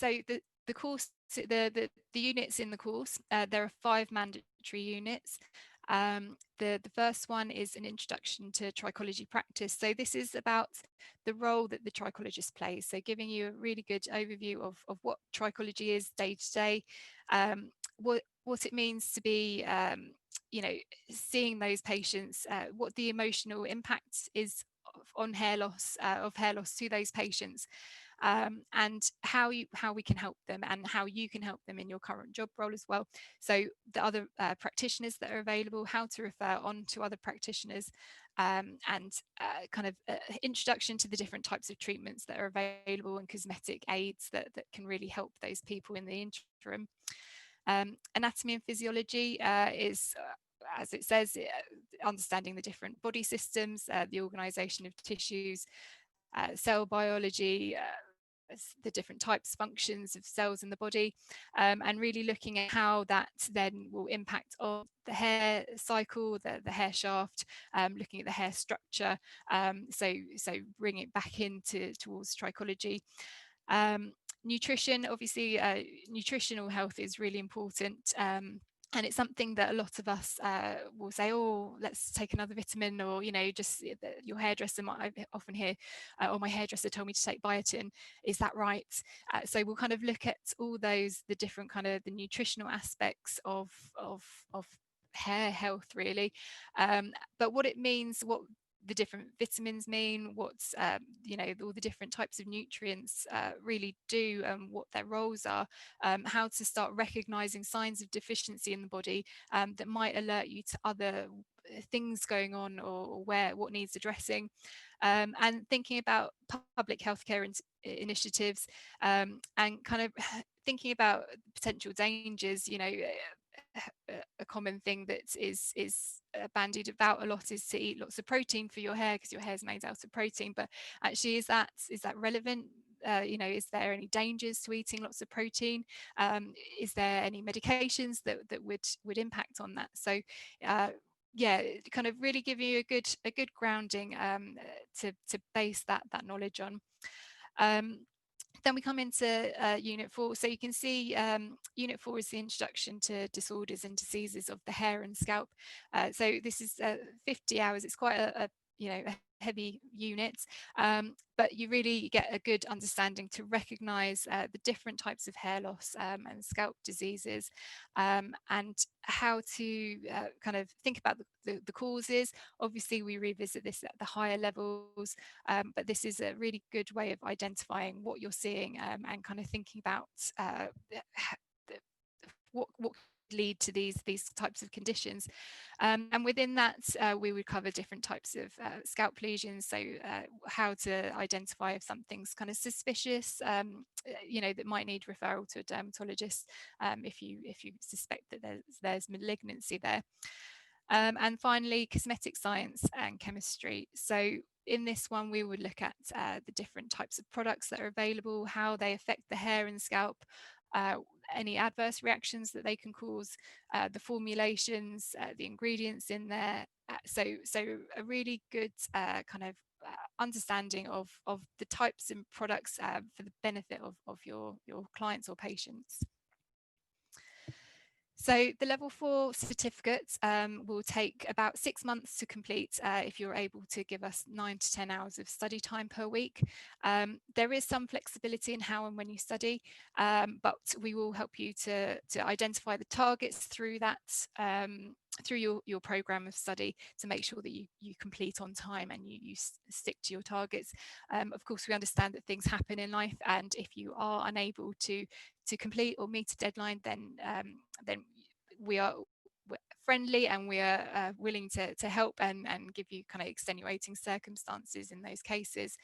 So the course, the units in the course, there are 5 mandatory units. The first one is an introduction to trichology practice. So this is about the role that the trichologist plays. So giving you a really good overview of what trichology is day to day, what it means to be, you know, seeing those patients, what the emotional impact is on hair loss, of hair loss to those patients, and how we can help them and how you can help them in your current job role as well. So the other practitioners that are available, how to refer on to other practitioners, and kind of introduction to the different types of treatments that are available and cosmetic aids that can really help those people in the interim. Anatomy and physiology is as it says, understanding the different body systems, the organisation of tissues, cell biology, the different types, functions of cells in the body, and really looking at how that then will impact on the hair cycle, the hair shaft, looking at the hair structure, so bringing it back towards trichology. Nutrition, obviously, nutritional health is really important. And it's something that a lot of us will say, oh, let's take another vitamin, or, you know, just your hairdresser might, I often hear, or my hairdresser told me to take biotin. Is that right? So we'll kind of look at all those, the different kind of the nutritional aspects of hair health, really. But what it means, what the different vitamins mean, what's you know, all the different types of nutrients really do, and what their roles are, how to start recognizing signs of deficiency in the body that might alert you to other things going on, or what needs addressing, and thinking about public healthcare initiatives, and kind of thinking about potential dangers. You know, a common thing that is bandied about a lot is to eat lots of protein for your hair, because your hair is made out of protein. But actually, is that relevant? You know, is there any dangers to eating lots of protein? Is there any medications that would impact on that? So yeah, kind of really give you a good grounding to base that knowledge on. Then we come into Unit 4. So you can see Unit 4 is the introduction to disorders and diseases of the hair and scalp. So this is 50 hours. It's quite a you know, a heavy unit, but you really get a good understanding to recognize the different types of hair loss and scalp diseases, and how to kind of think about the causes. Obviously, we revisit this at the higher levels, but this is a really good way of identifying what you're seeing, and kind of thinking about what lead to these types of conditions, and within that we would cover different types of scalp lesions. So how to identify if something's kind of suspicious, you know, that might need referral to a dermatologist, if you suspect that there's malignancy there. And finally, cosmetic science and chemistry. So in this one, we would look at the different types of products that are available, how they affect the hair and scalp, any adverse reactions that they can cause, the formulations, the ingredients in there. So a really good kind of understanding of the types and products for the benefit of your clients or patients. So the level 4 certificate will take about 6 months to complete if you're able to give us 9 to 10 hours of study time per week. There is some flexibility in how and when you study, but we will help you to identify the targets through that, through your program of study, to make sure that you complete on time and you stick to your targets. Of course, we understand that things happen in life, and if you are unable to complete or meet a deadline, then we are friendly, and we are willing to help and give you kind of extenuating circumstances in those cases.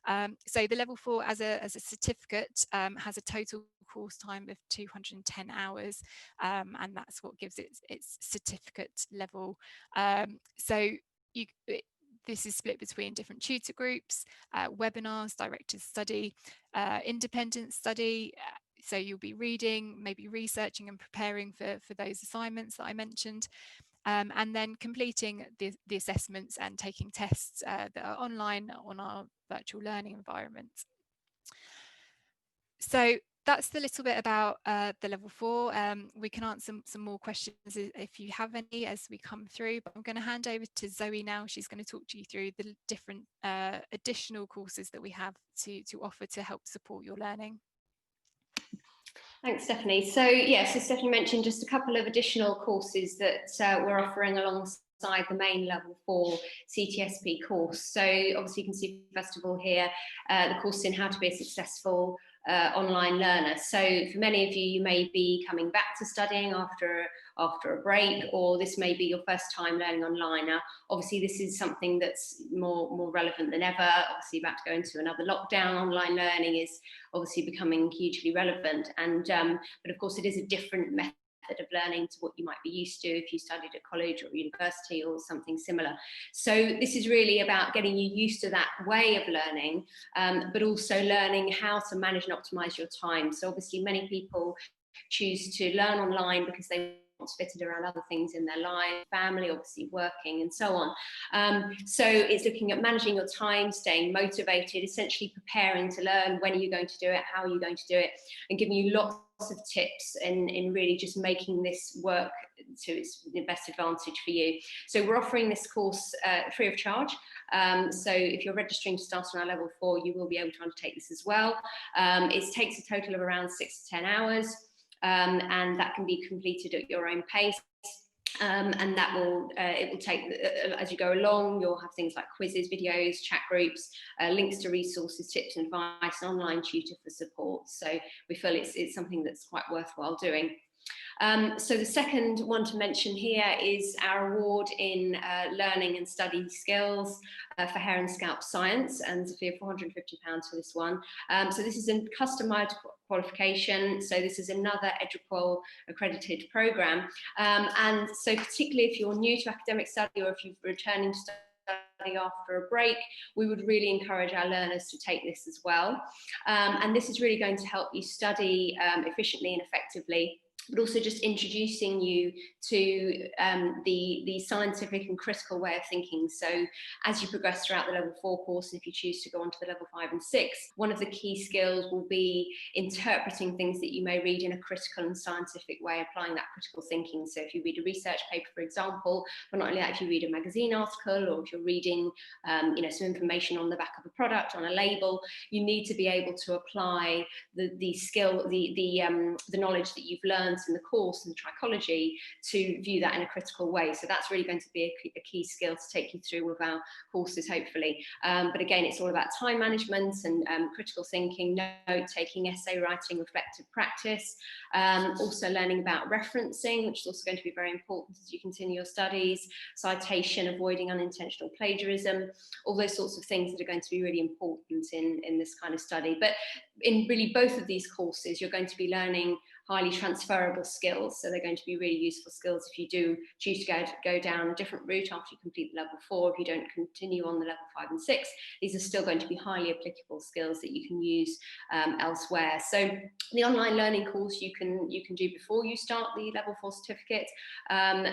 So the level 4 as a certificate has a total course time of 210 hours, and that's what gives it its certificate level. So this is split between different tutor groups, webinars, directed study, independent study. So you'll be reading, maybe researching and preparing for those assignments that I mentioned, and then completing the assessments and taking tests that are online on our virtual learning environment. So that's the little bit about the level 4. We can answer some more questions if you have any as we come through, but I'm going to hand over to Zoe now. She's going to talk to you through the different additional courses that we have to offer to help support your learning. Thanks, Stephanie. So yes, as Stephanie mentioned, just a couple of additional courses that we're offering alongside the main level 4 CTSP course. So obviously you can see first of all here the course in how to be a successful online learner. So for many of you, you may be coming back to studying after a break, or this may be your first time learning online. Now, obviously this is something that's more relevant than ever. Obviously about to go into another lockdown, online learning is obviously becoming hugely relevant, and but of course it is a different method of learning to what you might be used to if you studied at college or university or something similar. So this is really about getting you used to that way of learning, but also learning how to manage and optimize your time. So obviously many people choose to learn online because they want to fit it around other things in their life, family, obviously working and so on. So it's looking at managing your time, staying motivated, essentially preparing to learn. When are you going to do it? How are you going to do it? And giving you lots of tips in really just making this work to its best advantage for you. So we're offering this course free of charge. So if you're registering to start on our level 4, you will be able to undertake this as well. It takes a total of around 6 to 10 hours. And that can be completed at your own pace. And that will it will take as you go along. You'll have things like quizzes, videos, chat groups, links to resources, tips and advice, an online tutor for support. So we feel it's something that's quite worthwhile doing. So the second one to mention here is our award in learning and study skills for Hair and Scalp Science, and Sophia, £450 for this one. So this is a customised qualification, so this is another EduQual accredited programme, and so particularly if you're new to academic study or if you're returning to study after a break, we would really encourage our learners to take this as well. And this is really going to help you study efficiently and effectively, but also just introducing you to the scientific and critical way of thinking. So as you progress throughout the level 4 course, and if you choose to go on to the level 5 and 6, one of the key skills will be interpreting things that you may read in a critical and scientific way, applying that critical thinking. So if you read a research paper, for example, but not only that, if you read a magazine article, or if you're reading some information on the back of a product, on a label, you need to be able to apply the skill, the knowledge that you've learned in the course and trichology to view that in a critical way. So that's really going to be a key skill to take you through with our courses, hopefully. But again, it's all about time management and critical thinking, note-taking, essay writing, reflective practice, also learning about referencing, which is also going to be very important as you continue your studies, citation, avoiding unintentional plagiarism, all those sorts of things that are going to be really important in this kind of study. But in really both of these courses, you're going to be learning highly transferable skills, so they're going to be really useful skills if you do choose to go down a different route after you complete the level 4. If you don't continue on the level 5 and 6, these are still going to be highly applicable skills that you can use elsewhere. So the online learning course you can do before you start the level 4 certificate,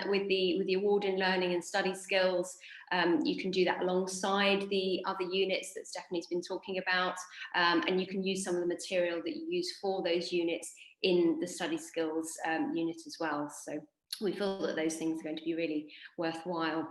with the award in learning and study skills. You can do that alongside the other units that Stephanie's been talking about, and you can use some of the material that you use for those units in the study skills unit as well. So we feel that those things are going to be really worthwhile.